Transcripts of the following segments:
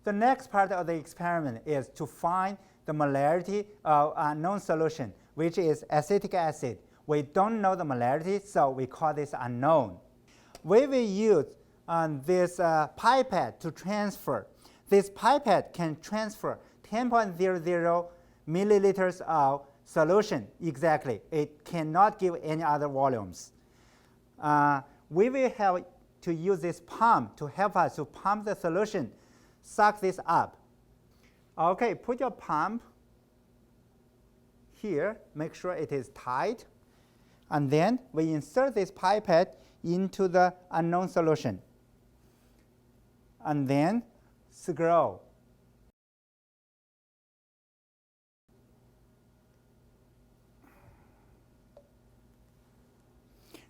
The next part of the experiment is to find the molarity of a known solution, which is acetic acid. We don't know the molarity, so we call this unknown. We will use this pipette to transfer. This pipette can transfer 10.00 milliliters of solution exactly. It cannot give any other volumes. We will have to use this pump to help us to pump the solution, suck this up. Okay, put your pump here, make sure it is tight, and then we insert this pipette into the unknown solution, and then screw.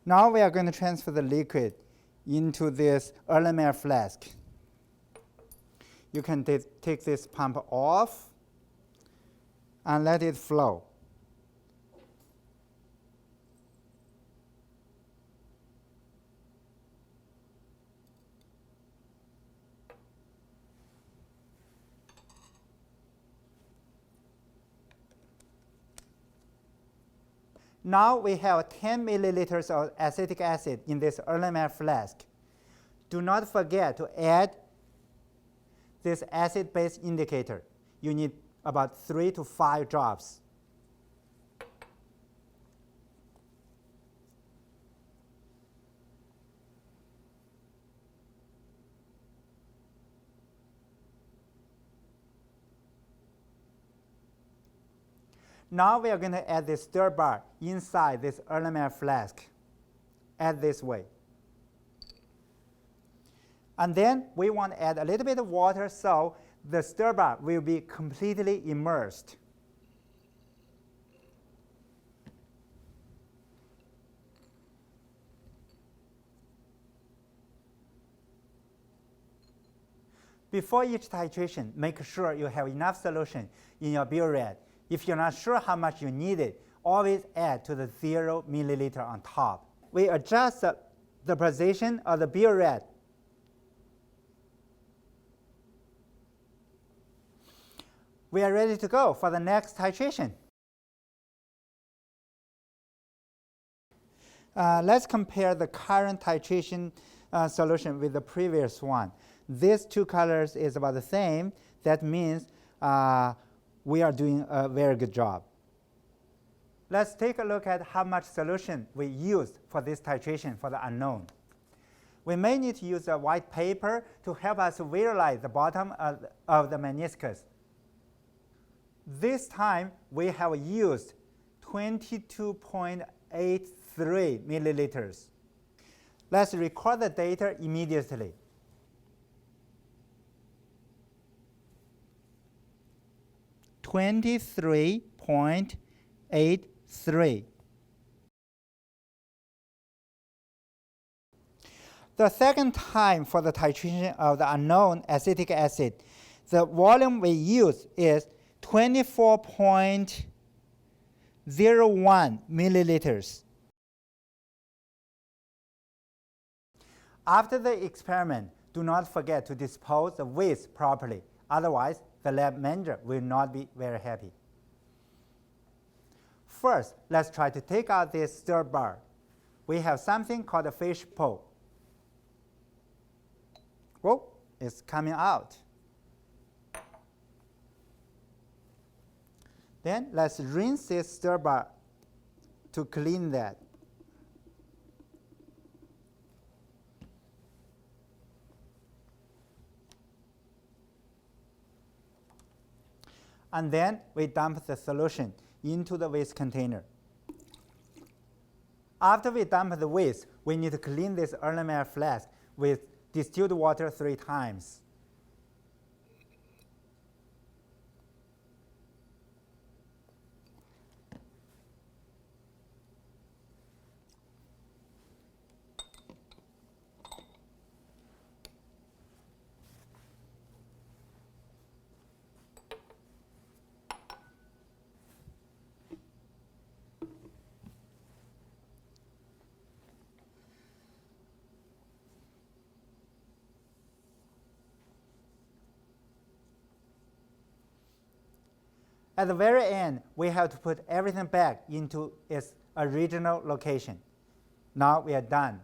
Now we are going to transfer the liquid into this Erlenmeyer flask. You can take this pump off and let it flow. Now we have 10 milliliters of acetic acid in this Erlenmeyer flask. Do not forget to add this acid-base indicator. You need about 3 to 5 drops. Now we are going to add this stir bar inside this Erlenmeyer flask. Add this way. And then we want to add a little bit of water so the stir bar will be completely immersed. Before each titration, make sure you have enough solution in your burette. If you're not sure how much you need it, always add to the 0 milliliter on top. We adjust the position of the burette. We are ready to go for the next titration. Let's compare the current titration solution with the previous one. These two colors is about the same. That means we are doing a very good job. Let's take a look at how much solution we used for this titration for the unknown. We may need to use a white paper to help us visualize the bottom of the meniscus. This time we have used 22.83 milliliters. Let's record the data immediately. $23.83. The second time for the titration of the unknown acetic acid, the volume we use is 24.01 milliliters. After the experiment, do not forget to dispose the waste properly. Otherwise, the lab manager will not be very happy. First, let's try to take out this stir bar. We have something called a fish pole. Whoa, it's coming out. Then let's rinse this stir bar to clean that. And then we dump the solution into the waste container. After we dump the waste, we need to clean this Erlenmeyer flask with distilled water 3 times. At the very end, we have to put everything back into its original location. Now we are done.